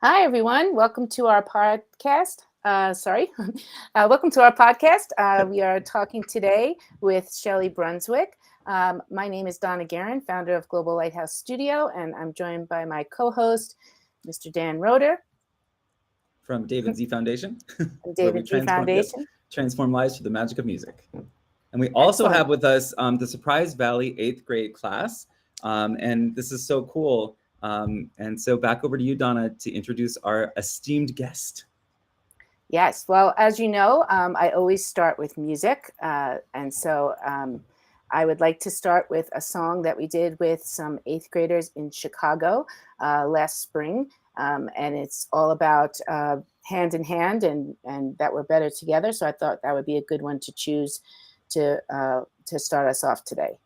Hi, everyone. Welcome to our podcast. Welcome to our podcast. We are talking today with Shelli Brunswick. My name is Donna Guerin, founder of Global Lighthouse Studio, and I'm joined by my co-host, Mr. Dan Roeder from David Z Foundation, from where we David Z Foundation. transform lives through the magic of music. And we also have with us the Surprise Valley 8th grade class. And this is so cool. And so back over to you, Donna, to introduce our esteemed guest. Yes. Well, as you know, I always start with music. And so I would like to start with a song that we did with some 8th graders in Chicago last spring. And it's all about hand in hand and that we're better together. So I thought that would be a good one to choose to start us off today.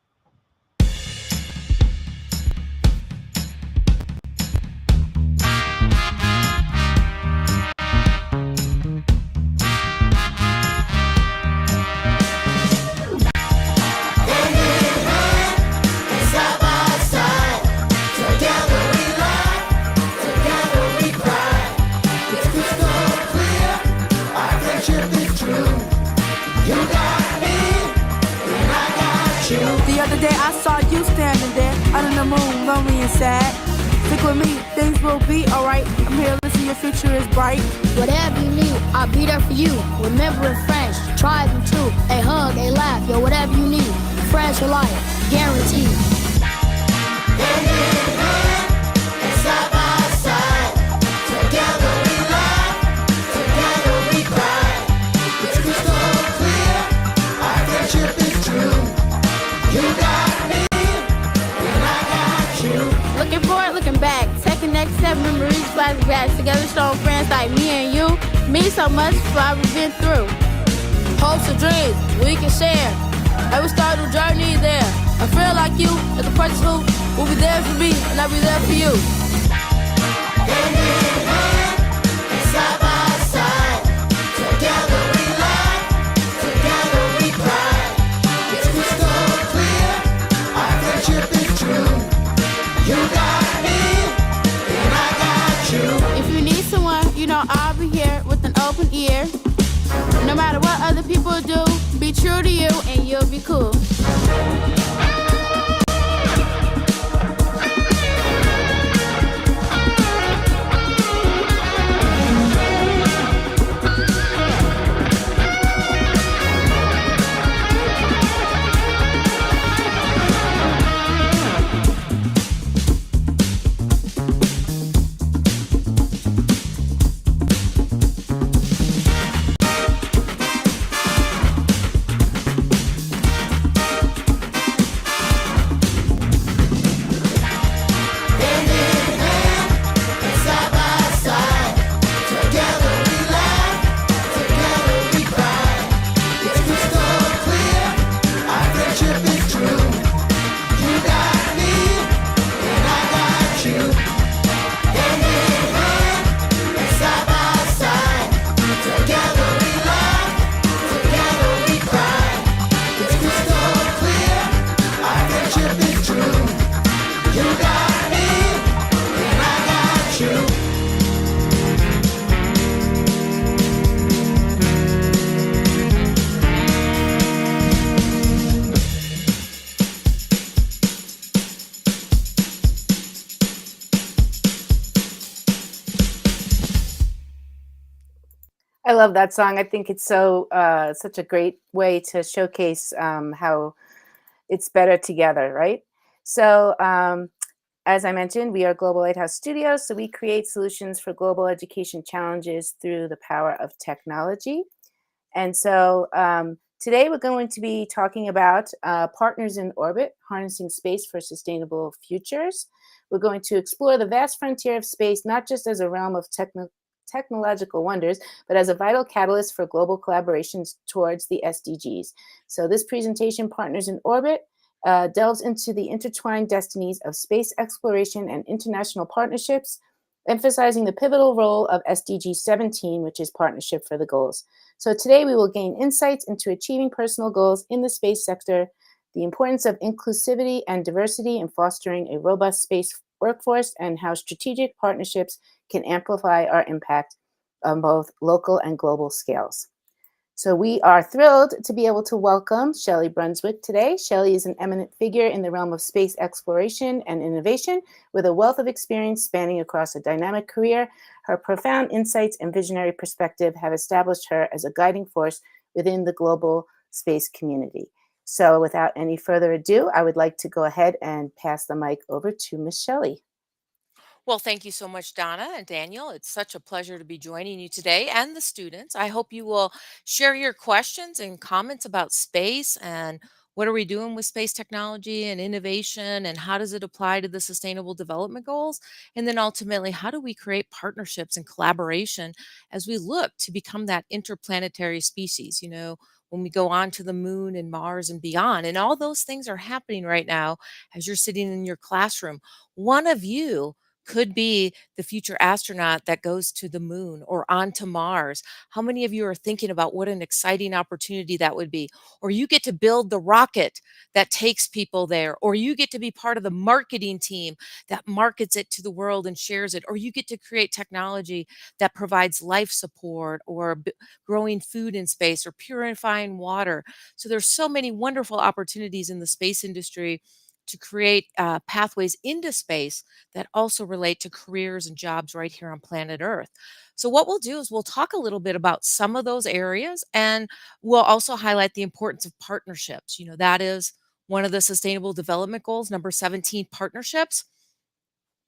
The other day I saw you standing there under the moon, lonely and sad. Stick with me, things will be alright. I'm here, listen, your future is bright. Whatever you need, I'll be there for you. Remember in French, try them too. A hug, a laugh, yo, whatever you need. Friends for life, guaranteed. Hand in hand, and side by side. Together we laugh, together we cry. It's crystal clear, our friendship is true. You got me, and I got you. Looking forward, looking back. Taking next step, memories, flashbacks. Together strong friends like me and you. Mean so much for what we've been through. Hopes and dreams we can share. Every start a journey there. I feel like you as a person who will be there for me and I'll be there for you. Hand in hand, and side by side. Together we laugh, together we cry. It's crystal clear, our friendship is true. You got me, and I got you. If you need someone, you know I'll be here with an open ear. No matter what other people do, be true to you and you'll be cool. I love that song. I think it's such a great way to showcase how it's better together, right? So, as I mentioned, we are Global Lighthouse Studios, so we create solutions for global education challenges through the power of technology. And so today we're going to be talking about Partners in Orbit, harnessing space for sustainable futures. We're going to explore the vast frontier of space, not just as a realm of technological wonders, but as a vital catalyst for global collaborations towards the SDGs. So this presentation, Partners in Orbit, delves into the intertwined destinies of space exploration and international partnerships, emphasizing the pivotal role of SDG 17, which is Partnership for the Goals. So today we will gain insights into achieving personal goals in the space sector, the importance of inclusivity and diversity in fostering a robust space workforce, and how strategic partnerships can amplify our impact on both local and global scales. So we are thrilled to be able to welcome Shelli Brunswick today. Shelli is an eminent figure in the realm of space exploration and innovation with a wealth of experience spanning across a dynamic career. Her profound insights and visionary perspective have established her as a guiding force within the global space community. So without any further ado, I would like to go ahead and pass the mic over to Miss Shelli. Well, thank you so much, Donna and Daniel. It's such a pleasure to be joining you today and the students. I hope you will share your questions and comments about space and what are we doing with space technology and innovation and how does it apply to the Sustainable Development Goals? And then ultimately, how do we create partnerships and collaboration as we look to become that interplanetary species? When we go on to the moon and Mars and beyond. And all those things are happening right now as you're sitting in your classroom. One of you could be the future astronaut that goes to the moon or onto Mars. How many of you are thinking about what an exciting opportunity that would be? Or you get to build the rocket that takes people there, or you get to be part of the marketing team that markets it to the world and shares it, or you get to create technology that provides life support or growing food in space or purifying water. So there's so many wonderful opportunities in the space industry to create pathways into space that also relate to careers and jobs right here on planet Earth. So, what we'll do is we'll talk a little bit about some of those areas and we'll also highlight the importance of partnerships. That is one of the Sustainable Development Goals, number 17, partnerships.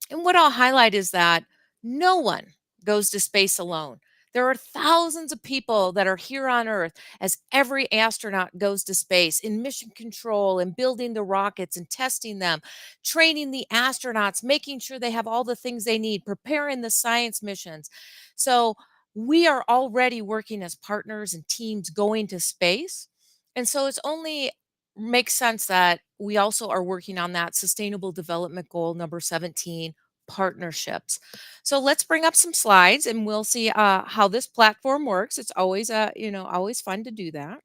And what I'll highlight is that no one goes to space alone. There are thousands of people that are here on Earth as every astronaut goes to space in mission control and building the rockets and testing them, training the astronauts, making sure they have all the things they need, preparing the science missions. So we are already working as partners and teams going to space. And so it's only makes sense that we also are working on that Sustainable Development Goal number 17, partnerships. So let's bring up some slides and we'll see how this platform works. It's always always fun to do that.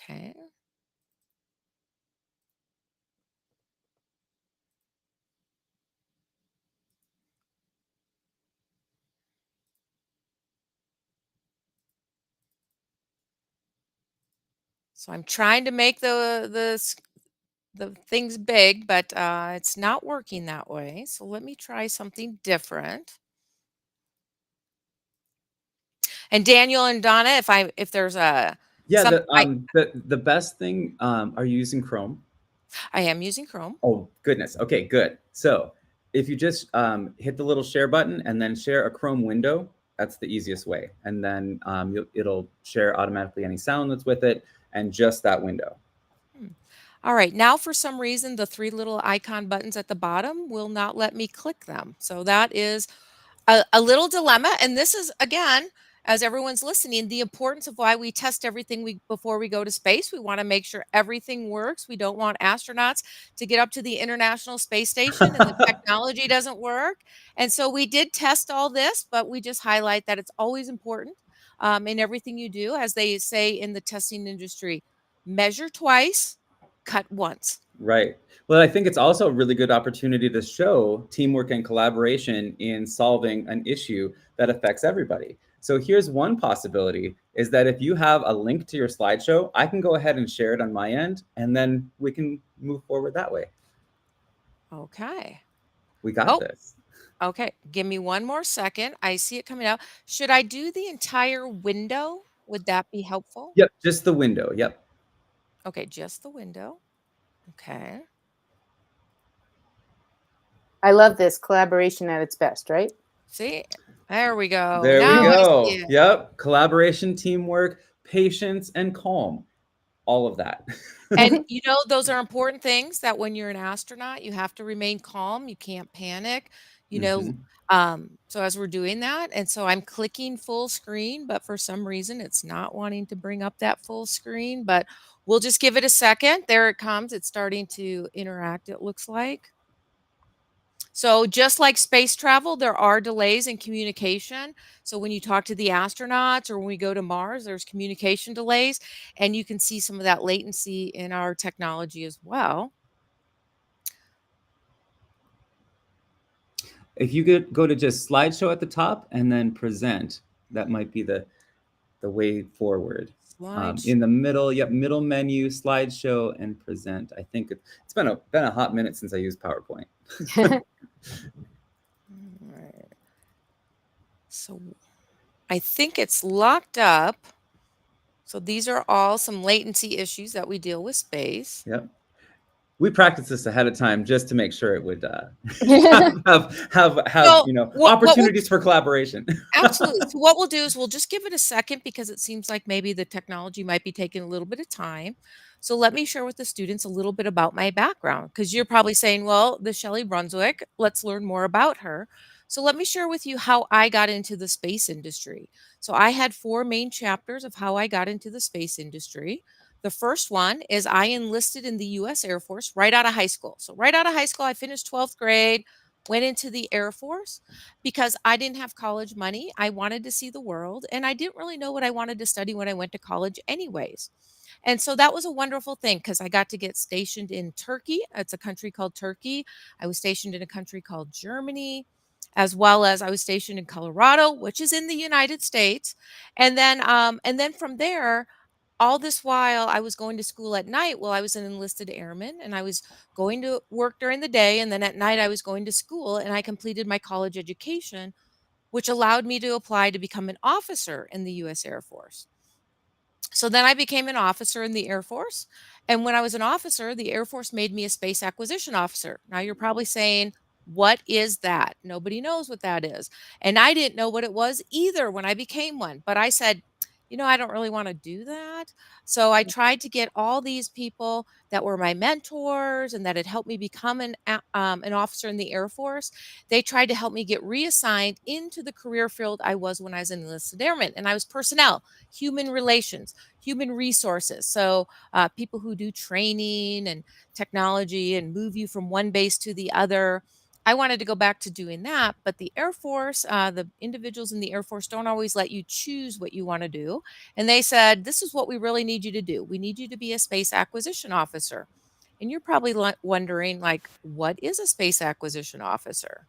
Okay. So I'm trying to make the things big, but it's not working that way. So let me try something different. And Daniel and Donna, if there's a Yeah, some the best thing, are you using Chrome? I am using Chrome. Oh, goodness. Okay, good. So if you just hit the little share button and then share a Chrome window, that's the easiest way. And then it'll share automatically any sound that's with it and just that window. All right, now for some reason, the three little icon buttons at the bottom will not let me click them. So that is a little dilemma. And this is, again, as everyone's listening, the importance of why we test everything before we go to space. We want to make sure everything works. We don't want astronauts to get up to the International Space Station and the technology doesn't work. And so we did test all this, but we just highlight that it's always important in everything you do, as they say in the testing industry, measure twice, cut once. Right. Well, I think it's also a really good opportunity to show teamwork and collaboration in solving an issue that affects everybody. So here's one possibility is that if you have a link to your slideshow, I can go ahead and share it on my end, and then we can move forward that way. Okay. We got this. Okay. Give me one more second. I see it coming out. Should I do the entire window? Would that be helpful? Yep, just the window. Yep. Okay, just the window. Okay. I love this collaboration at its best, right? See, there we go. There Now we I go. see it. Yep. Collaboration, teamwork, patience, and calm. All of that. And those are important things that when you're an astronaut, you have to remain calm. You can't panic, you know. Mhm. So as we're doing that, and so I'm clicking full screen, but for some reason it's not wanting to bring up that full screen, but we'll just give it a second. There it comes. It's starting to interact, it looks like. So just like space travel, there are delays in communication. So when you talk to the astronauts or when we go to Mars, there's communication delays, and you can see some of that latency in our technology as well. if you could go to just slideshow at the top and then present, that might be the way forward. Slides. In the middle, yep, middle menu, slideshow, and present. I think it's been a hot minute since I used PowerPoint. All right. So I think it's locked up. So these are all some latency issues that we deal with space. Yep. We practiced this ahead of time just to make sure it would have So you know, what we'll opportunities for collaboration. absolutely. So what we'll do is we'll just give it a second because it seems like maybe the technology might be taking a little bit of time. So let me share with the students a little bit about my background because you're probably saying, well, the Shelli Brunswick, let's learn more about her. So let me share with you how I got into the space industry. So I had four main chapters of how I got into the space industry. The first one is I enlisted in the US Air Force right out of high school. So right out of high school, I finished 12th grade, went into the Air Force because I didn't have college money. I wanted to see the world, and I didn't really know what I wanted to study when I went to college, anyways. And so that was a wonderful thing because I got to get stationed in Turkey. It's a country called Turkey. I was stationed in a country called Germany, as well as I was stationed in Colorado, which is in the United States. And then from there, all this while I was going to school at night. Well, I was an enlisted airman and I was going to work during the day. And then at night, I was going to school and I completed my college education, which allowed me to apply to become an officer in the US Air Force. So then I became an officer in the Air Force. And when I was an officer, the Air Force made me a space acquisition officer. Now you're probably saying, what is that? Nobody knows what that is. And I didn't know what it was either when I became one. But I said, I don't really want to do that. So I tried to get all these people that were my mentors and that had helped me become an officer in the Air Force. They tried to help me get reassigned into the career field I was when I was an enlisted airman. And I was personnel, human relations, human resources. So people who do training and technology and move you from one base to the other. I wanted to go back to doing that, but the Air Force, the individuals in the Air Force don't always let you choose what you want to do. And they said, this is what we really need you to do. We need you to be a space acquisition officer. And you're probably wondering, like, what is a space acquisition officer?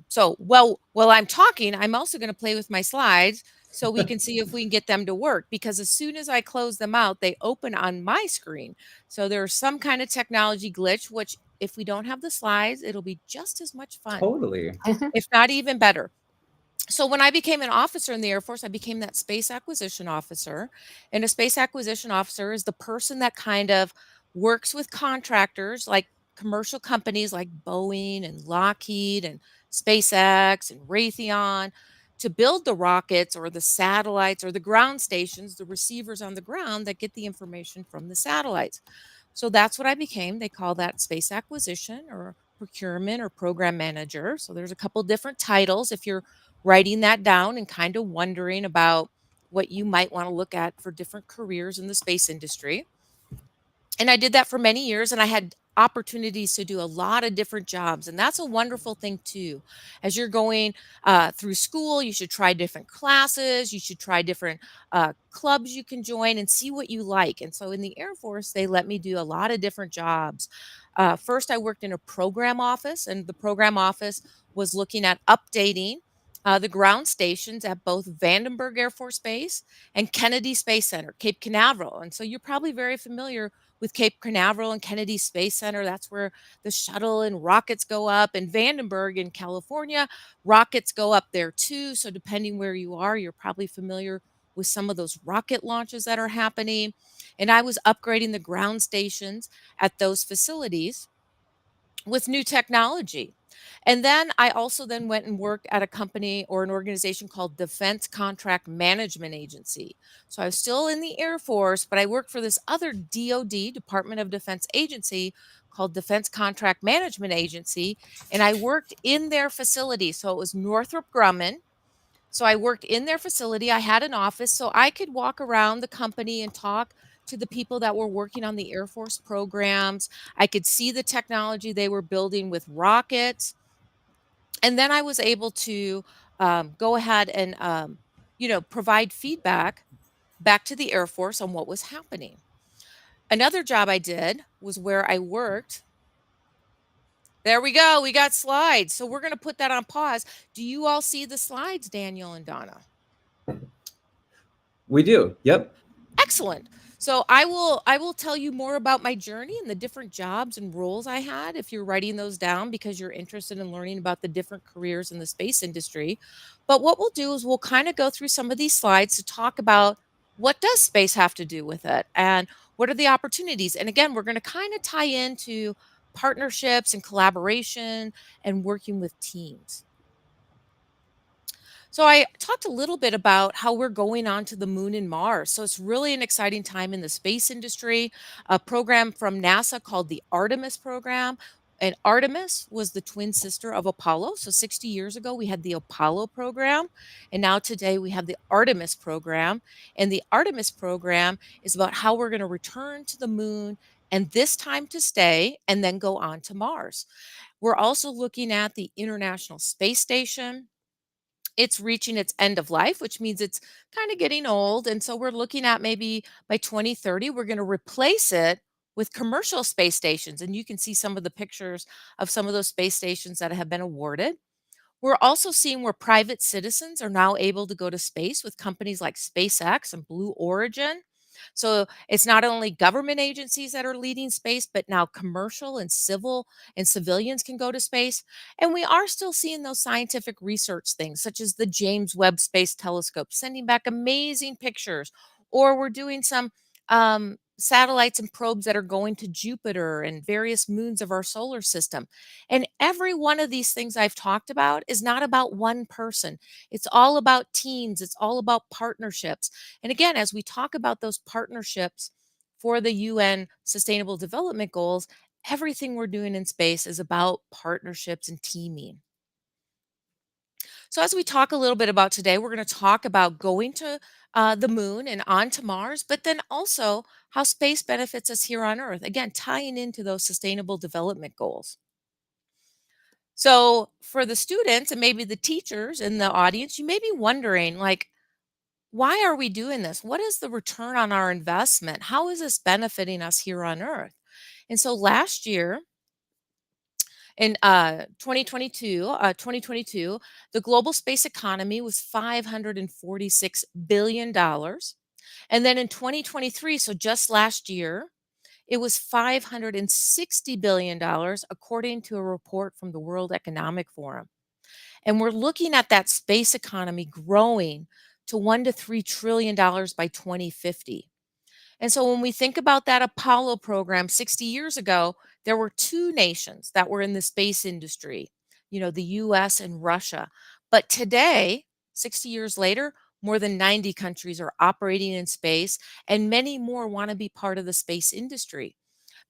So while I'm talking, I'm also going to play with my slides so we can see if we can get them to work, because as soon as I close them out, they open on my screen. So there's some kind of technology glitch, which if we don't have the slides, it'll be just as much fun, Totally. if not even better. So when I became an officer in the Air Force, I became that space acquisition officer. And a space acquisition officer is the person that kind of works with contractors like commercial companies like Boeing and Lockheed and SpaceX and Raytheon to build the rockets or the satellites or the ground stations, the receivers on the ground that get the information from the satellites. So that's what I became. They call that space acquisition or procurement or program manager. So there's a couple different titles if you're writing that down and kind of wondering about what you might want to look at for different careers in the space industry. And I did that for many years, and I had opportunities to do a lot of different jobs. And that's a wonderful thing, too. As you're going through school, you should try different classes, you should try different clubs you can join and see what you like. And so in the Air Force, they let me do a lot of different jobs. First, I worked in a program office, and the program office was looking at updating the ground stations at both Vandenberg Air Force Base and Kennedy Space Center, Cape Canaveral. And so you're probably very familiar with Cape Canaveral and Kennedy Space Center. That's where the shuttle and rockets go up. And Vandenberg in California, rockets go up there too. So depending where you are, you're probably familiar with some of those rocket launches that are happening. And I was upgrading the ground stations at those facilities with new technology. And then I also then went and worked at a company or an organization called Defense Contract Management Agency. So I was still in the Air Force, but I worked for this other DoD, Department of Defense agency called Defense Contract Management Agency. And I worked in their facility. So it was Northrop Grumman. So I worked in their facility. I had an office so I could walk around the company and talk to the people that were working on the Air Force programs. I could see the technology they were building with rockets. And then I was able to go ahead and, provide feedback back to the Air Force on what was happening. Another job I did was where I worked There we go. We got slides. So we're going to put that on pause. Do you all see the slides, Daniel and Donna? We do. Yep. Excellent. So I will tell you more about my journey and the different jobs and roles I had if you're writing those down because you're interested in learning about the different careers in the space industry. But what we'll do is we'll kind of go through some of these slides to talk about what does space have to do with it and what are the opportunities. And again, we're going to kind of tie into partnerships and collaboration and working with teams. So I talked a little bit about how we're going on to the moon and Mars. So it's really an exciting time in the space industry. A program from NASA called the Artemis program. And Artemis was the twin sister of Apollo. So 60 years ago, we had the Apollo program. And now today, we have the Artemis program. And the Artemis program is about how we're going to return to the moon and this time to stay and then go on to Mars. We're also looking at the International Space Station. It's reaching its end of life, which means it's kind of getting old. And so we're looking at maybe by 2030, we're going to replace it with commercial space stations. And you can see some of the pictures of some of those space stations that have been awarded. We're also seeing where private citizens are now able to go to space with companies like SpaceX and Blue Origin. So it's not only government agencies that are leading space, but now commercial and civil and civilians can go to space. And we are still seeing those scientific research things, such as the James Webb Space Telescope, sending back amazing pictures. Or we're doing some satellites and probes that are going to Jupiter and various moons of our solar system. And every one of these things I've talked about is not about one person. It's all about teams, it's all about partnerships. And again, as we talk about those partnerships for the UN Sustainable Development Goals, everything we're doing in space is about partnerships and teaming. So, as we talk a little bit about today, we're going to talk about going to the moon and on to Mars, but then also how space benefits us here on Earth. Again, tying into those sustainable development goals. So, for the students and maybe the teachers in the audience, you may be wondering, like, why are we doing this? What is the return on our investment? How is this benefiting us here on Earth? And so last year, in 2022, the global space economy was $546 billion. And then in 2023, so just last year, it was $560 billion, according to a report from the World Economic Forum. And we're looking at that space economy growing to $1 to $3 trillion by 2050. And so when we think about that Apollo program 60 years ago, there were two nations that were in the space industry, the US and Russia. But today, 60 years later, more than 90 countries are operating in space, and many more want to be part of the space industry.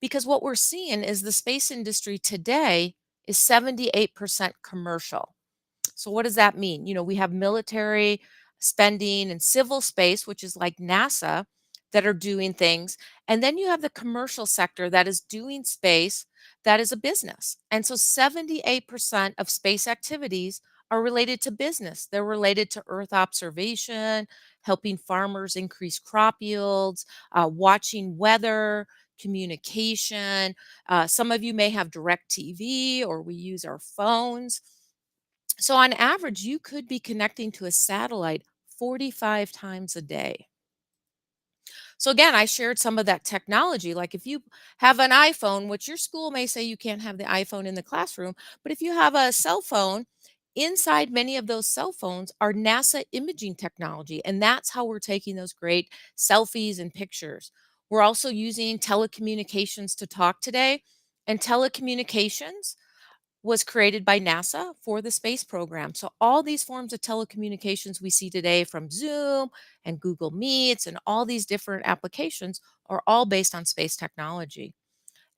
Because what we're seeing is the space industry today is 78% commercial. So what does that mean? We have military spending and civil space, which is like NASA, that are doing things. And then you have the commercial sector that is doing space that is a business. And so 78% of space activities are related to business. They're related to Earth observation, helping farmers increase crop yields, watching weather, communication. Some of you may have direct TV or we use our phones. So, on average, you could be connecting to a satellite 45 times a day. So, again, I shared some of that technology. Like if you have an iPhone, which your school may say you can't have the iPhone in the classroom, but if you have a cell phone, inside many of those cell phones are NASA imaging technology. And that's how we're taking those great selfies and pictures. We're also using telecommunications to talk today. And telecommunications was created by NASA for the space program. So all these forms of telecommunications we see today from Zoom and Google Meets and all these different applications are all based on space technology.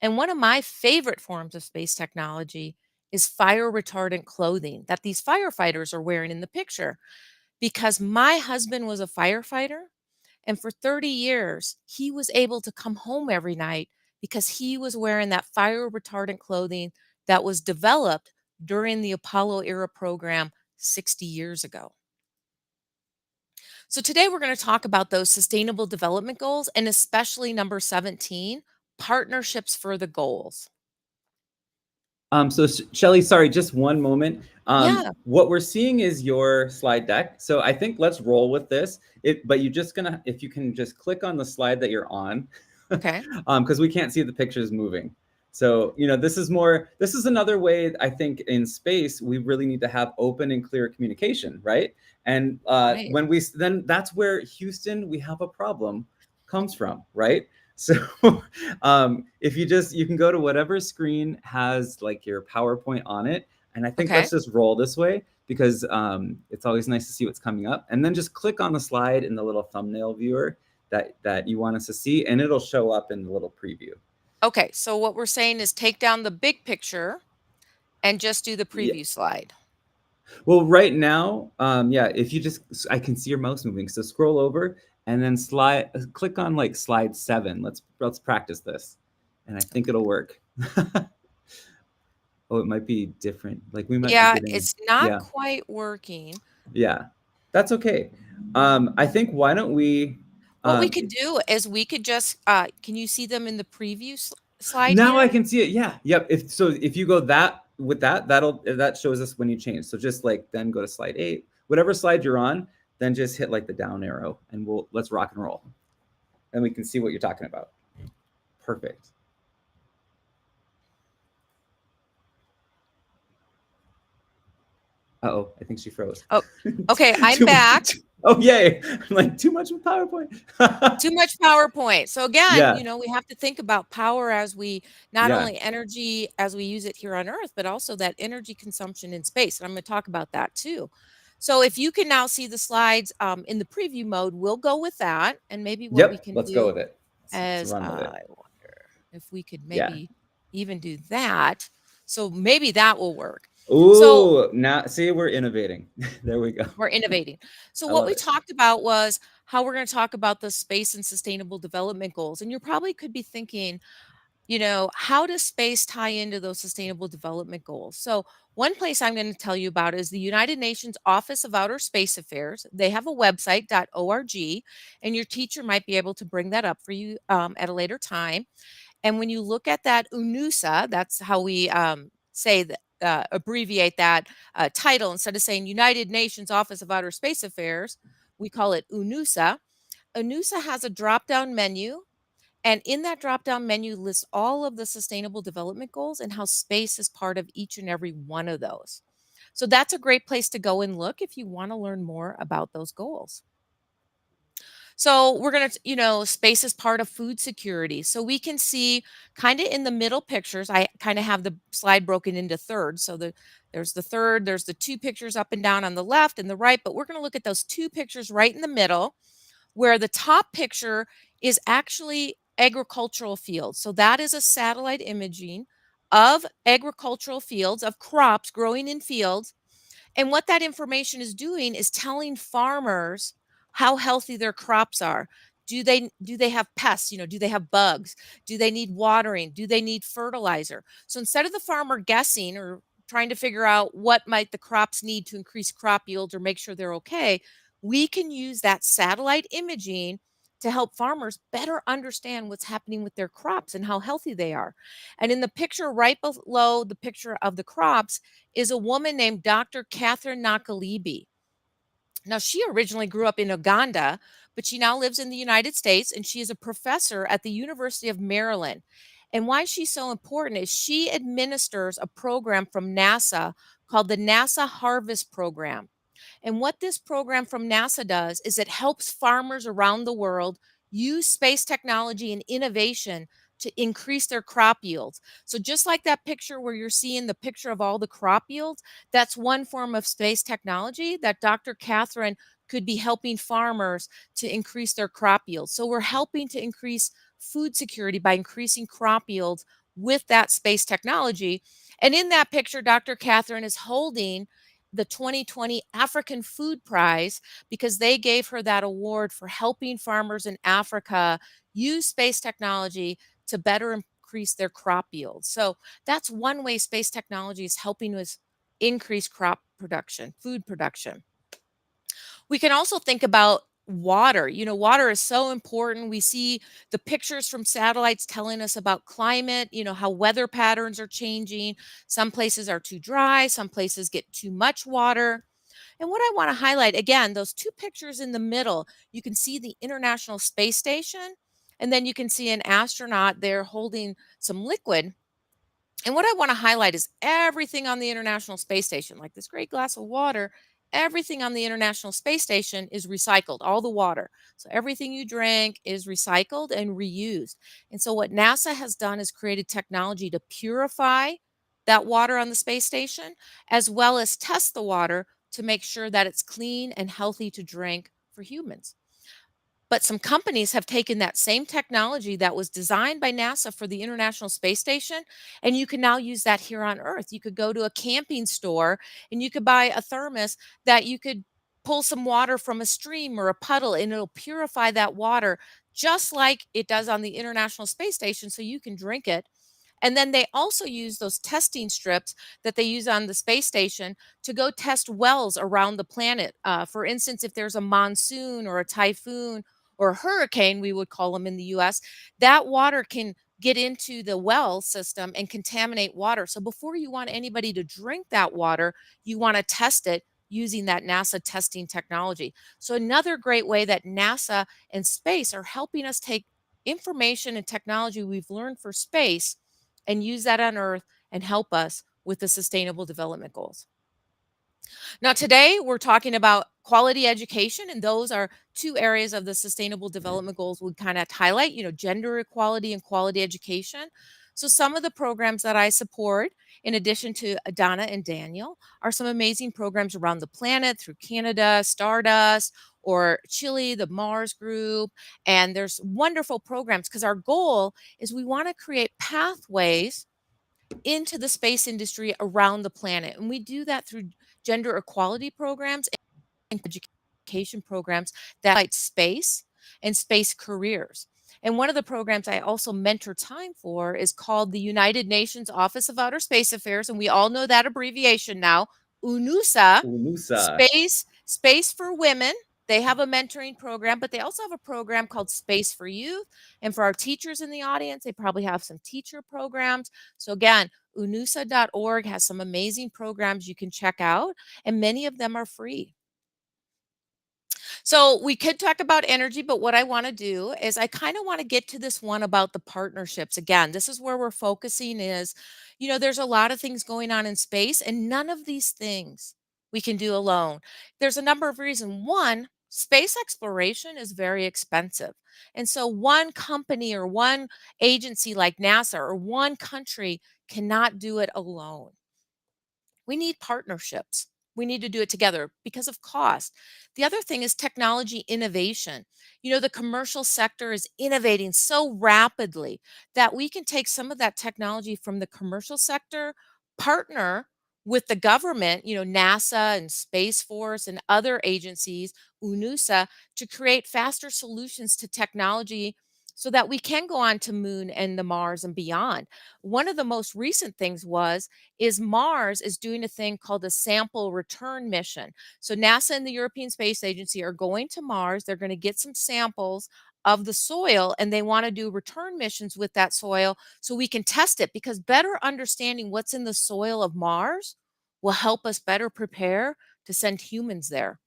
And one of my favorite forms of space technology is fire retardant clothing that these firefighters are wearing in the picture. Because my husband was a firefighter, and for 30 years, he was able to come home every night because he was wearing that fire retardant clothing that was developed during the Apollo era program 60 years ago. So today we're going to talk about those sustainable development goals and especially number 17, partnerships for the goals. So Shelly, sorry, just one moment. Yeah. What we're seeing is your slide deck. So I think let's roll with this. But you're just gonna, if you can just click on the slide that you're on, Okay. because we can't see the pictures moving. So, this is another way I think in space, we really need to have open and clear communication, right? And Right. then that's where Houston, we have a problem comes from, right? So if you can go to whatever screen has like your PowerPoint on it. And I think Okay. let's just roll this way because it's always nice to see what's coming up. And then just click on the slide in the little thumbnail viewer that you want us to see, and it'll show up in the little preview. Okay. So what we're saying is take down the big picture and just do the Yeah. preview slide. Well, right now, yeah, if you just, I can see your mouse moving. So scroll over and then click on like slide 7. Let's practice this. And I think it'll work. Oh, it might be different. Like we might be Yeah, getting, it's not yeah, quite working. yeah, that's okay. I think why don't we, What we um, could do is we could just, can you see them in the preview slide now I here? can see it. Yeah. Yep. If you go that shows us when you change. So just like then go to slide 8, whatever slide you're on, then just hit like the down arrow and let's rock and roll. And we can see what you're talking about. Perfect. Uh-oh, I think she froze. Oh, okay, I'm Too back. much. Oh, yay. I'm like, too much with PowerPoint. Too much PowerPoint. So again, Yeah. we have to think about power as we not Yeah. only energy as we use it here on Earth, but also that energy consumption in space. And I'm going to talk about that too. So if you can now see the slides in the preview mode, we'll go with that. And maybe what we Yep. can Let's go do with it. Let's as run with it. I wonder if we could Yeah. maybe even do that. So maybe that will work. So Ooh, now see, we're innovating. There we go. we're innovating. So I what love we it. talked about was how we're going to talk about the space and sustainable development goals. And you probably could be thinking, how does space tie into those sustainable development goals? So one place I'm going to tell you about is the United Nations Office of Outer Space Affairs. They have a website .org, and your teacher might be able to bring that up for you at a later time. And when you look at that UNUSA, that's how we say that, abbreviate that title. Instead of saying United Nations Office of Outer Space Affairs, we call it UNUSA. UNUSA has a drop down menu. And in that drop down menu lists all of the sustainable development goals and how space is part of each and every one of those. So that's a great place to go and look if you want to learn more about those goals. So we're going to, space is part of food security. So we can see kind of in the middle pictures, I kind of have the slide broken into thirds. So there's the third, there's the 2 pictures up and down on the left and the right, but we're going to look at those 2 pictures right in the middle, where the top picture is actually agricultural fields. So that is a satellite imaging of agricultural fields, of crops growing in fields. And what that information is doing is telling farmers how healthy their crops are. Do they have pests? Do they have bugs? Do they need watering? Do they need fertilizer? So instead of the farmer guessing or trying to figure out what might the crops need to increase crop yield or make sure they're okay, we can use that satellite imaging to help farmers better understand what's happening with their crops and how healthy they are. And in the picture right below the picture of the crops is a woman named Dr. Catherine Nakalibi. Now, she originally grew up in Uganda, but she now lives in the United States, and she is a professor at the University of Maryland. And why she's so important is she administers a program from NASA called the NASA Harvest Program. And what this program from NASA does is it helps farmers around the world use space technology and innovation to increase their crop yields. So just like that picture where you're seeing the picture of all the crop yields, that's one form of space technology that Dr. Catherine could be helping farmers to increase their crop yields. So we're helping to increase food security by increasing crop yields with that space technology. And in that picture, Dr. Catherine is holding the 2020 African Food Prize because they gave her that award for helping farmers in Africa use space technology to better increase their crop yields. So that's one way space technology is helping with increased crop production, food production. We can also think about water. Water is so important. We see the pictures from satellites telling us about climate, how weather patterns are changing. Some places are too dry, some places get too much water. And what I want to highlight again, those two pictures in the middle, you can see the International Space Station, and then you can see an astronaut there holding some liquid. And what I want to highlight is everything on the International Space Station, like this great glass of water, everything on the International Space Station is recycled, all the water. So everything you drink is recycled and reused. And so what NASA has done is created technology to purify that water on the space station, as well as test the water to make sure that it's clean and healthy to drink for humans. But some companies have taken that same technology that was designed by NASA for the International Space Station, and you can now use that here on Earth. You could go to a camping store and you could buy a thermos that you could pull some water from a stream or a puddle, and it'll purify that water just like it does on the International Space Station so you can drink it. And then they also use those testing strips that they use on the space station to go test wells around the planet. For instance, if there's a monsoon or a typhoon or a hurricane, we would call them in the US, that water can get into the well system and contaminate water. So before you want anybody to drink that water, you want to test it using that NASA testing technology. So another great way that NASA and space are helping us take information and technology we've learned for space and use that on Earth and help us with the Sustainable Development Goals. Now, today we're talking about quality education, and those are two areas of the Sustainable Development Goals we kind of highlight, gender equality and quality education. So, some of the programs that I support, in addition to Donna and Daniel, are some amazing programs around the planet through Canada, Stardust, or Chile, the Mars Group. And there's wonderful programs because our goal is we want to create pathways into the space industry around the planet. And we do that through gender equality programs and education programs that highlight space and space careers. And one of the programs I also mentor time for is called the United Nations Office of Outer Space Affairs. And we all know that abbreviation now, UNUSA, Unusa. Space for Women. They have a mentoring program, but they also have a program called Space for Youth. And for our teachers in the audience, they probably have some teacher programs. So again, unusa.org has some amazing programs you can check out, and many of them are free. So we could talk about energy, but what I want to do is I kind of want to get to this one about the partnerships. Again, this is where we're focusing is, there's a lot of things going on in space, and none of these things we can do alone. There's a number of reasons. One, space exploration is very expensive. And so one company or one agency like NASA or one country cannot do it alone. We need partnerships. We need to do it together because of cost. The other thing is technology innovation. The commercial sector is innovating so rapidly that we can take some of that technology from the commercial sector, partner with the government, NASA and Space Force and other agencies, UNUSA, to create faster solutions to technology so that we can go on to moon and the Mars and beyond. One of the most recent things is Mars is doing a thing called a sample return mission. So NASA and the European Space Agency are going to Mars. They're going to get some samples of the soil and they want to do return missions with that soil so we can test it, because better understanding what's in the soil of Mars will help us better prepare to send humans there.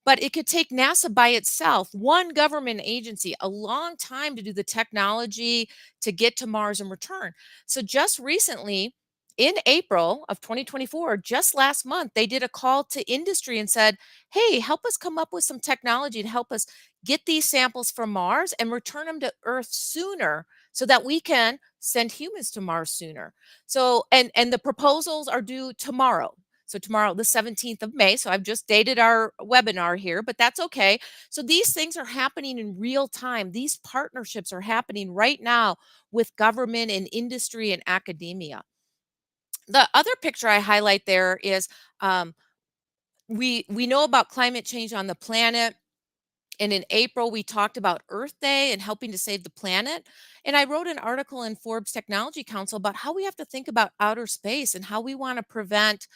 But it could take NASA by itself, one government agency, a long time to do the technology to get to Mars and return. So just recently, in April of 2024, just last month, they did a call to industry and said, hey, help us come up with some technology to help us get these samples from Mars and return them to Earth sooner so that we can send humans to Mars sooner. So, and the proposals are due tomorrow. So tomorrow, the 17th of May. So I've just dated our webinar here, but that's okay. So these things are happening in real time. These partnerships are happening right now with government and industry and academia. The other picture I highlight there is we know about climate change on the planet. And in April, we talked about Earth Day and helping to save the planet. And I wrote an article in Forbes Technology Council about how we have to think about outer space and how we want to prevent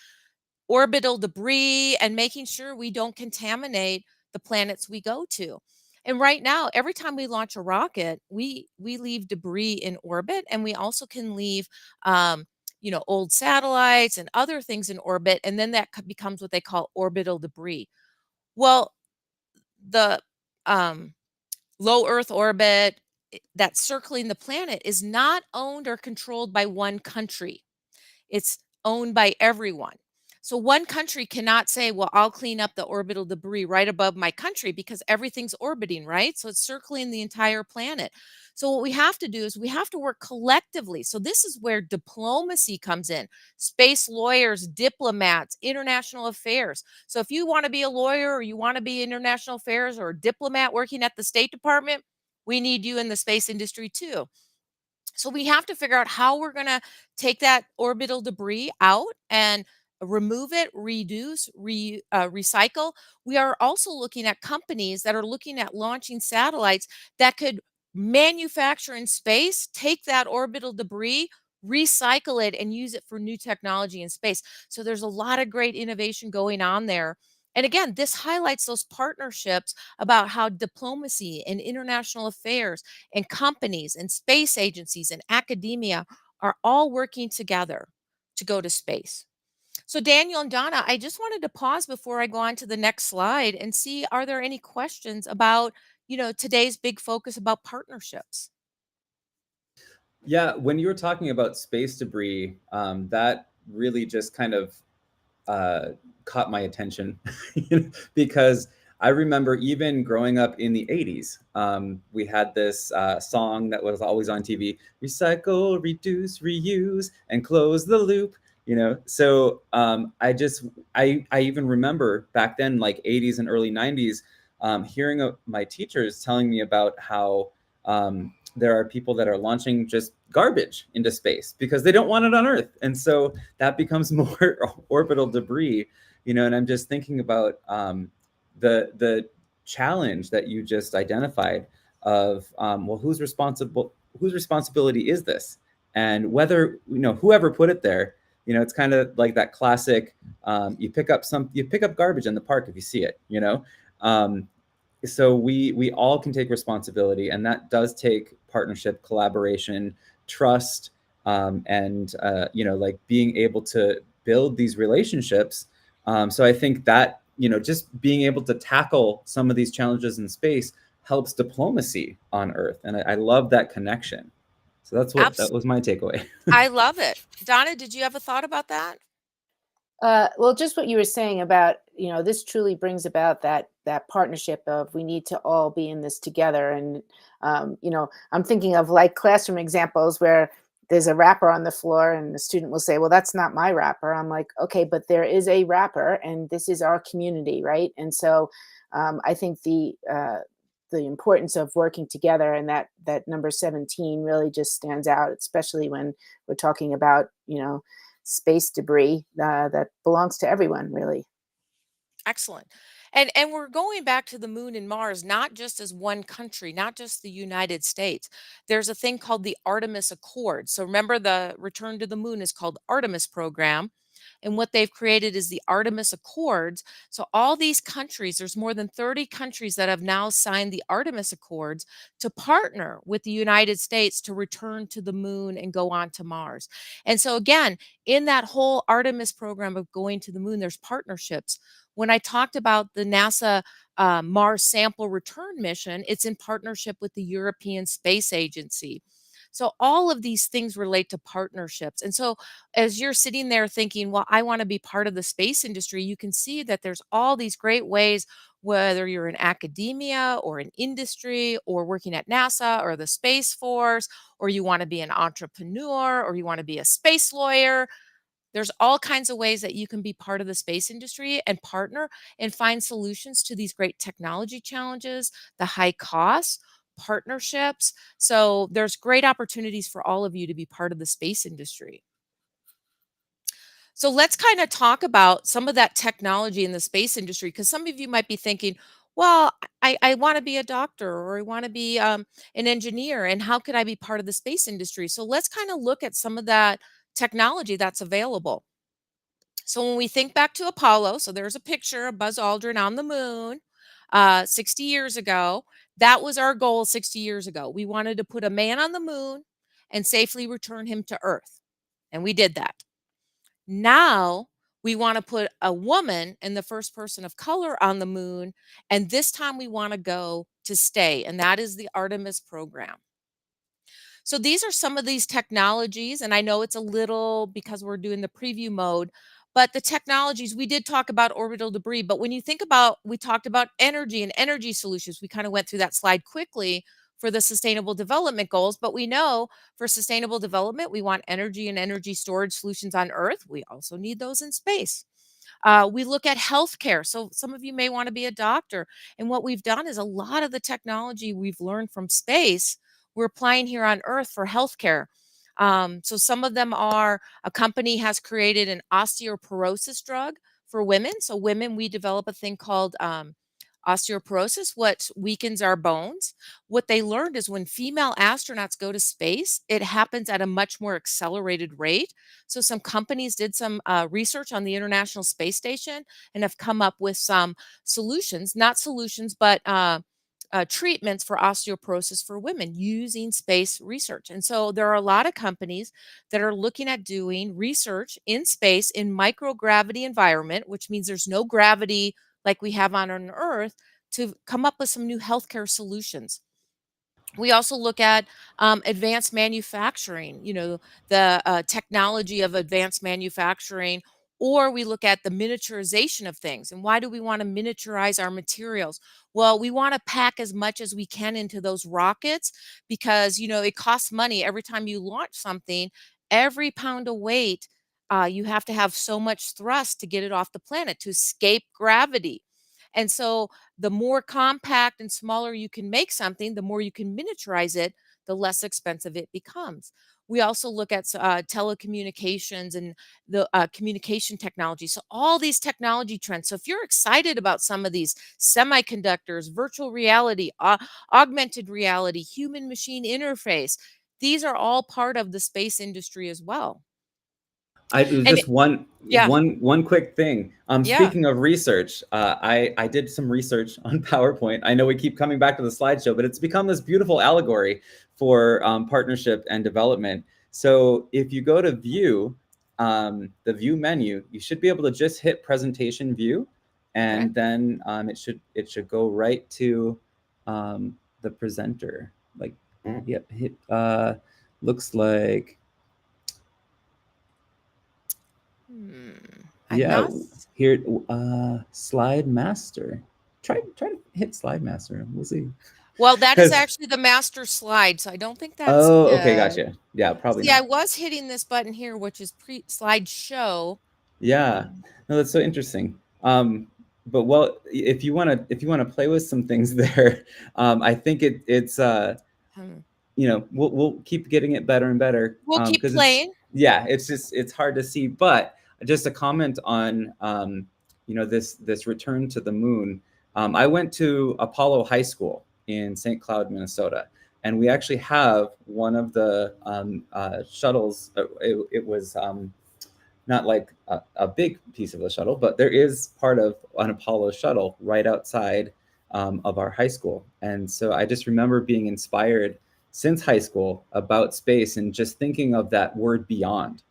orbital debris and making sure we don't contaminate the planets we go to. And right now, every time we launch a rocket, we leave debris in orbit, and we also can leave old satellites and other things in orbit, and then that becomes what they call orbital debris. Well, the um, low Earth orbit that's circling the planet is not owned or controlled by one country. It's owned by everyone. So one country cannot say, well, I'll clean up the orbital debris right above my country, because everything's orbiting, right? So it's circling the entire planet. So what we have to do is we have to work collectively. So this is where diplomacy comes in. Space lawyers, diplomats, international affairs. So if you want to be a lawyer, or you want to be international affairs or a diplomat working at the State Department, we need you in the space industry too. So we have to figure out how we're going to take that orbital debris out and remove it, reduce, recycle. We are also looking at companies that are looking at launching satellites that could manufacture in space, take that orbital debris, recycle it, and use it for new technology in space. So there's a lot of great innovation going on there. And again, this highlights those partnerships about how diplomacy and international affairs and companies and space agencies and academia are all working together to go to space. So, Daniel and Donna, I just wanted to pause before I go on to the next slide and see, are there any questions about, today's big focus about partnerships? Yeah, when you were talking about space debris, that really just kind of uh, caught my attention because I remember even growing up in the 80s, we had this song that was always on TV: recycle, reduce, reuse, and close the loop. So I even remember back then, like 80s and early 90s, hearing my teachers telling me about how there are people that are launching just garbage into space because they don't want it on Earth. And so that becomes more orbital debris, and I'm just thinking about the challenge that you just identified of, well, whose responsibility is this? And whether, whoever put it there, it's kind of like that classic, you pick up garbage in the park if you see it, so we all can take responsibility, and that does take partnership, collaboration, trust, and like being able to build these relationships. So I think that just being able to tackle some of these challenges in space helps diplomacy on Earth, and I love that connection. So that was my takeaway. I love it. Donna, did you have a thought about that? Well, just what you were saying about, this truly brings about that partnership of we need to all be in this together. And, I'm thinking of like classroom examples where there's a wrapper on the floor and the student will say, well, that's not my wrapper. I'm like, okay, but there is a wrapper and this is our community, right? And so I think the importance of working together, and that number 17 really just stands out, especially when we're talking about, space debris that belongs to everyone, really. Excellent. And we're going back to the moon and Mars, not just as one country, not just the United States. There's a thing called the Artemis Accord. So remember, the return to the moon is called Artemis program. And what they've created is the Artemis Accords. So all these countries, there's more than 30 countries that have now signed the Artemis Accords to partner with the United States to return to the moon and go on to Mars. And so again, in that whole Artemis program of going to the moon, there's partnerships. When I talked about the NASA Mars sample return mission, it's in partnership with the European Space Agency. So all of these things relate to partnerships. And so as you're sitting there thinking, well, I want to be part of the space industry, you can see that there's all these great ways, whether you're in academia or in industry or working at NASA or the Space Force, or you want to be an entrepreneur or you want to be a space lawyer. There's all kinds of ways that you can be part of the space industry and partner and find solutions to these great technology challenges, the high costs, partnerships. So there's great opportunities for all of you to be part of the space industry. So let's kind of talk about some of that technology in the space industry, because some of you might be thinking, well, I want to be a doctor, or I want to be an engineer, and how could I be part of the space industry? So let's kind of look at some of that technology that's available. So when we think back to Apollo, so there's a picture of Buzz Aldrin on the moon. 60 years ago. That was our goal 60 years ago. We wanted to put a man on the moon and safely return him to Earth. And we did that. Now we want to put a woman and the first person of color on the moon. And this time we want to go to stay. And that is the Artemis program. So these are some of these technologies, and I know it's a little because we're doing the preview mode, but the technologies we did talk about orbital debris. But when you think about, we talked about energy and energy solutions. We kind of went through that slide quickly for the sustainable development goals, but we know for sustainable development, we want energy and energy storage solutions on Earth. We also need those in space. We look at healthcare. So some of you may want to be a doctor. And what we've done is a lot of the technology we've learned from space, we're applying here on Earth for healthcare. So some of them are a company has created an osteoporosis drug for women. So women, we develop a thing called osteoporosis, what weakens our bones. What they learned is when female astronauts go to space, it happens at a much more accelerated rate. So some companies did some research on the International Space Station and have come up with some solutions, not solutions, but treatments for osteoporosis for women using space research. And so there are a lot of companies that are looking at doing research in space in microgravity environment, which means there's no gravity like we have on Earth, to come up with some new healthcare solutions. We also look at advanced manufacturing, the technology of advanced manufacturing, or we look at the miniaturization of things. And why do we want to miniaturize our materials? Well, we want to pack as much as we can into those rockets because, it costs money every time you launch something. Every pound of weight, you have to have so much thrust to get it off the planet to escape gravity. And so the more compact and smaller you can make something, the more you can miniaturize it, the less expensive it becomes. We also look at telecommunications and the communication technology. So all these technology trends. So if you're excited about some of these semiconductors, virtual reality, augmented reality, human machine interface, these are all part of the space industry as well. And Just one yeah, one quick thing. yeah. Speaking of research, I did some research on PowerPoint. I know we keep coming back to the slideshow, but it's become this beautiful allegory for partnership and development. So if you go to View, the View menu, you should be able to just hit Presentation View, and then it should go right to the presenter. Like, yep, hit. Looks like. I'm Yeah, not. here, slide master. Try to hit slide master. We'll see. Well, that is 'Cause actually the master slide, so I don't think that's oh, okay, gotcha. Yeah, probably see, I not. was hitting this button here, which is slide show. Yeah, no, that's so interesting. But well, if you wanna play with some things there, I think it's Hmm. we'll keep getting it better and better. We'll keep Because playing. it's hard to see. But just a comment on this return to the moon. I went to Apollo High School in St. Cloud, Minnesota, and we actually have one of the shuttles. It was not like a big piece of the shuttle, but there is part of an Apollo shuttle right outside of our high school. And so I just remember being inspired since high school about space and just thinking of that word beyond.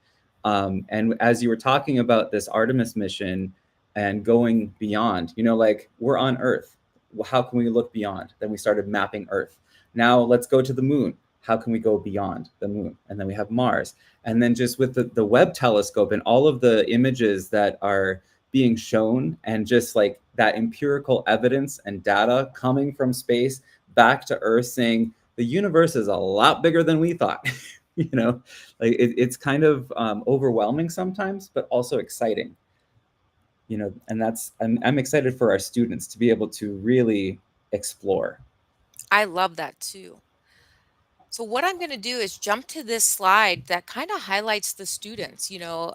And as you were talking about this Artemis mission and going beyond, like we're on Earth. Well, how can we look beyond? Then we started mapping Earth. Now let's go to the moon. How can we go beyond the moon? And then we have Mars. And then just with the Webb telescope and all of the images that are being shown and just like that empirical evidence and data coming from space back to Earth saying the universe is a lot bigger than we thought. Like it's kind of overwhelming sometimes, but also exciting. And I'm excited for our students to be able to really explore. I love that too. So what I'm going to do is jump to this slide that kind of highlights the students.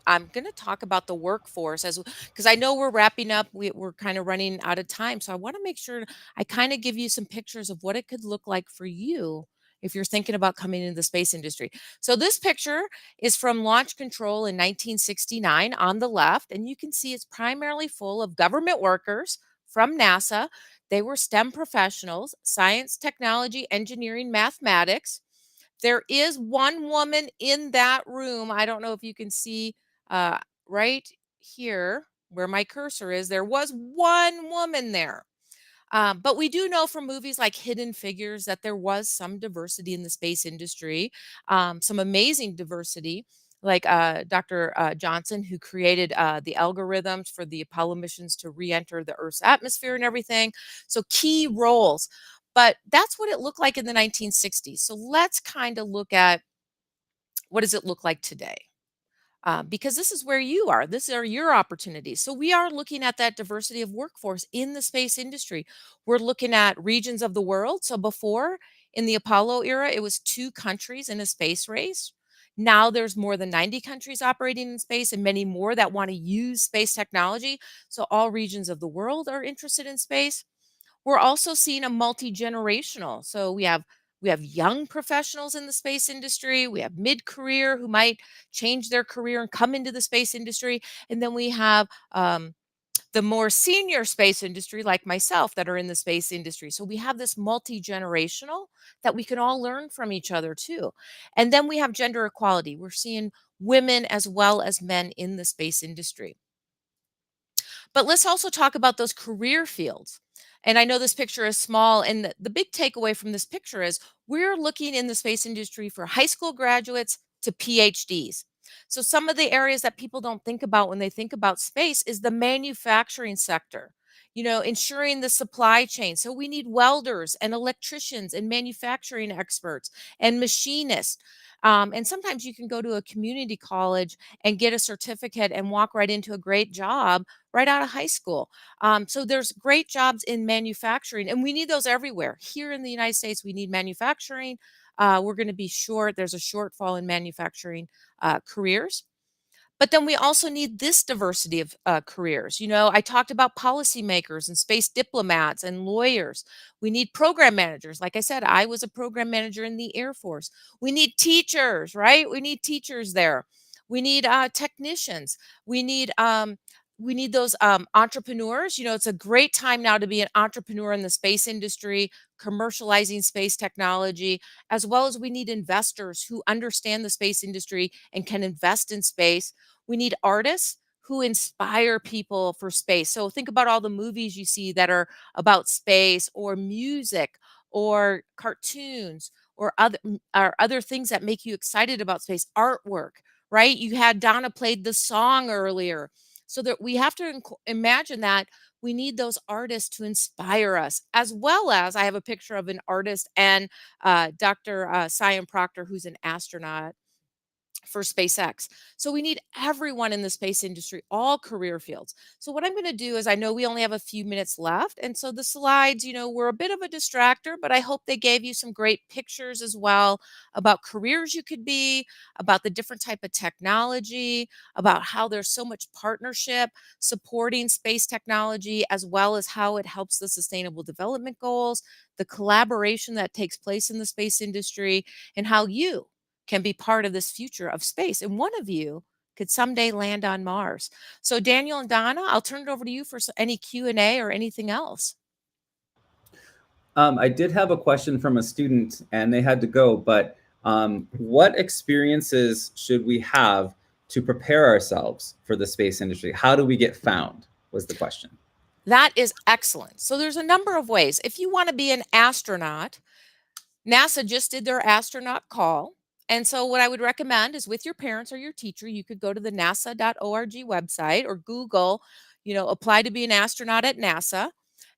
I'm going to talk about the workforce because I know we're wrapping up. We're kind of running out of time. So I want to make sure I kind of give you some pictures of what it could look like for you if you're thinking about coming into the space industry. So this picture is from Launch Control in 1969 on the left, and you can see it's primarily full of government workers from NASA They were STEM professionals: science, technology, engineering, mathematics. There is one woman in that room. I don't know if you can see uh, right here where my cursor is. There was one woman there. But we do know from movies like Hidden Figures that there was some diversity in the space industry, some amazing diversity, like Dr. Johnson, who created the algorithms for the Apollo missions to re enter the Earth's atmosphere and everything. So, key roles. But that's what it looked like in the 1960s. So, let's kind of look at what does it look like today? Because this is where you are. These are your opportunities. So we are looking at that diversity of workforce in the space industry. We're looking at regions of the world. So before, in the Apollo era, it was 2 countries in a space race. Now there's more than 90 countries operating in space and many more that want to use space technology. So all regions of the world are interested in space. We're also seeing a multi-generational. So we have young professionals in the space industry, we have mid-career who might change their career and come into the space industry, and then we have the more senior space industry like myself that are in the space industry. So we have this multi-generational that we can all learn from each other too. And then we have gender equality. We're seeing women as well as men in the space industry. But let's also talk about those career fields. And I know this picture is small, and the big takeaway from this picture is we're looking in the space industry for high school graduates to PhDs. So, some of the areas that people don't think about when they think about space is the manufacturing sector, ensuring the supply chain. So, we need welders and electricians and manufacturing experts and machinists. And sometimes you can go to a community college and get a certificate and walk right into a great job right out of high school. So there's great jobs in manufacturing, and we need those everywhere. Here in the United States, we need manufacturing. We're going to be short. There's a shortfall in manufacturing careers. But then we also need this diversity of careers. I talked about policymakers and space diplomats and lawyers. We need program managers. Like I said, I was a program manager in the Air Force. We need teachers, right? We need teachers there. We need technicians. We need those entrepreneurs. It's a great time now to be an entrepreneur in the space industry, commercializing space technology, as well as we need investors who understand the space industry and can invest in space. We need artists who inspire people for space. So think about all the movies you see that are about space, or music, or cartoons, or other things that make you excited about space, artwork, right? You had Donna played the song earlier. So that we have to imagine that we need those artists to inspire us, as well as I have a picture of an artist and Dr. Sian Proctor, who's an astronaut for SpaceX. So we need everyone in the space industry, all career fields. So what I'm going to do is, I know we only have a few minutes left, and so the slides, were a bit of a distractor, but I hope they gave you some great pictures as well about careers you could be, about the different type of technology, about how there's so much partnership supporting space technology, as well as how it helps the sustainable development goals, the collaboration that takes place in the space industry, and how you can be part of this future of space. And one of you could someday land on Mars. So Daniel and Donna, I'll turn it over to you for any Q&A or anything else. I did have a question from a student and they had to go, but what experiences should we have to prepare ourselves for the space industry? How do we get found, was the question. That is excellent. So there's a number of ways. If you want to be an astronaut, NASA just did their astronaut call. And so what I would recommend is, with your parents or your teacher, you could go to the nasa.org website or Google, apply to be an astronaut at NASA,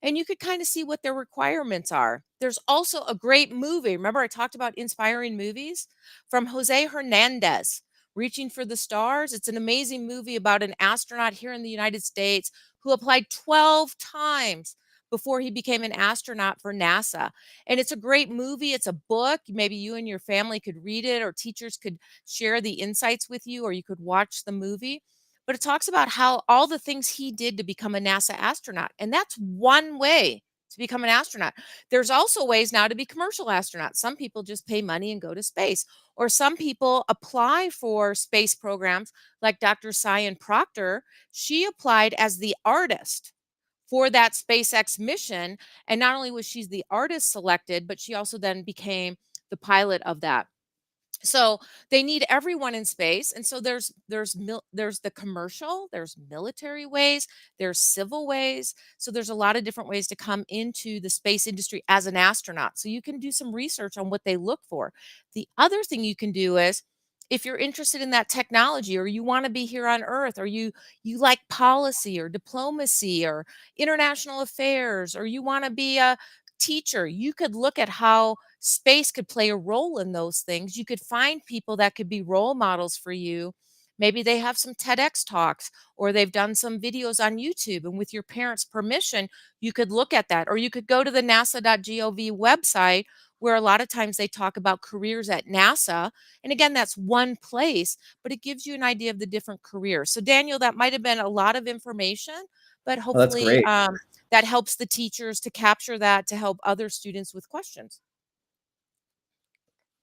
and you could kind of see what their requirements are. There's also a great movie. Remember, I talked about inspiring movies from Jose Hernandez, Reaching for the Stars. It's an amazing movie about an astronaut here in the United States who applied 12 times before he became an astronaut for NASA. And it's a great movie. It's a book. Maybe you and your family could read it, or teachers could share the insights with you, or you could watch the movie. But it talks about how all the things he did to become a NASA astronaut. And that's one way to become an astronaut. There's also ways now to be commercial astronauts. Some people just pay money and go to space, or some people apply for space programs like Dr. Sian Proctor. She applied as the artist for that SpaceX mission. And not only was she the artist selected, but she also then became the pilot of that. So they need everyone in space, and so there's the commercial, there's military ways, there's civil ways. So there's a lot of different ways to come into the space industry as an astronaut. So you can do some research on what they look for. The other thing you can do is, if you're interested in that technology, or you want to be here on Earth, or you like policy or diplomacy or international affairs, or you want to be a teacher, you could look at how space could play a role in those things. You could find people that could be role models for you. Maybe they have some TEDx talks, or they've done some videos on YouTube. And with your parents' permission, you could look at that. Or you could go to the nasa.gov website, where a lot of times they talk about careers at NASA. And again, that's one place, but it gives you an idea of the different careers. So, Daniel, that might have been a lot of information, but Oh, that's hopefully great. that helps the teachers to capture that to help other students with questions.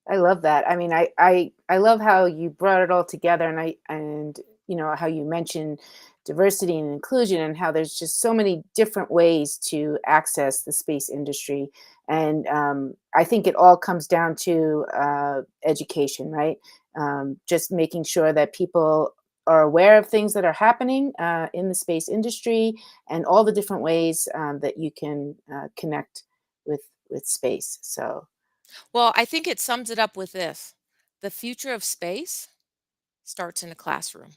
I love that. I mean, I love how you brought it all together, and you know how you mentioned diversity and inclusion, and how there's just so many different ways to access the space industry. And I think it all comes down to education, right? Just making sure that people are aware of things that are happening in the space industry, and all the different ways that you can connect with space. So Well, I think it sums it up with this: the future of space starts in a classroom.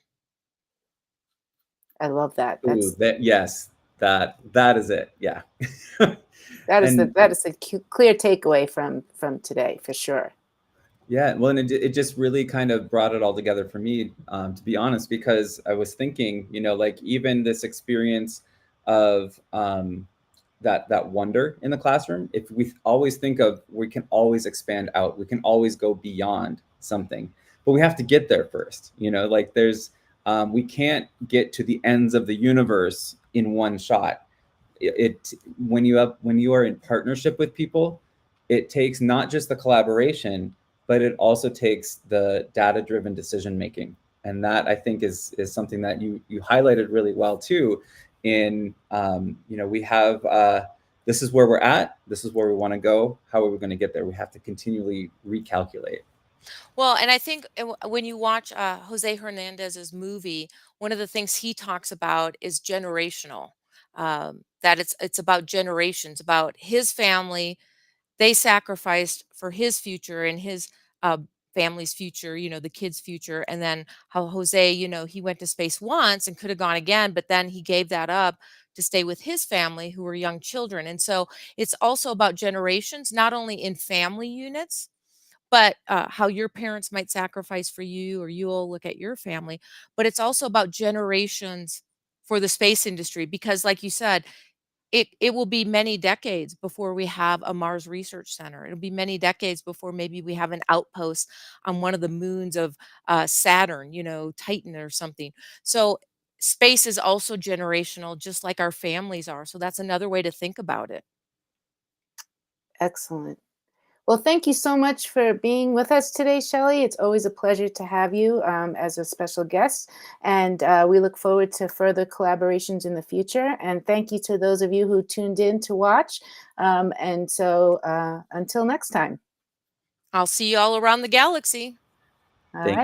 I love that. Ooh, that yes, that is it. Yeah. And That is a clear takeaway from today for sure. yeah, well, and it just really kind of brought it all together for me, to be honest, because I was thinking, like even this experience of that wonder in the classroom. If we always think of, we can always expand out, we can always go beyond something, but we have to get there first. Like there's we can't get to the ends of the universe in one shot. When you are in partnership with people, it takes not just the collaboration, but it also takes the data-driven decision making. And that, I think, is something that you highlighted really well too. In we have this is where we're at, this is where we want to go. How are we going to get there? We have to continually recalculate. Well, and I think when you watch Jose Hernandez's movie, one of the things he talks about is generational. That it's about generations, about his family. They sacrificed for his future and his uh, family's future, the kids' future, and then how Jose, he went to space once and could have gone again, but then he gave that up to stay with his family, who were young children. And so it's also about generations, not only in family units, but how your parents might sacrifice for you, or you'll look at your family. But it's also about generations for the space industry, because, like you said, it will be many decades before we have a Mars Research Center. It'll be many decades before maybe we have an outpost on one of the moons of Saturn, Titan or something. So space is also generational, just like our families are. So that's another way to think about it. Excellent. Well, thank you so much for being with us today, Shelli. It's always a pleasure to have you as a special guest, and we look forward to further collaborations in the future. And thank you to those of you who tuned in to watch. And so until next time. I'll see you all around the galaxy. All Thank right.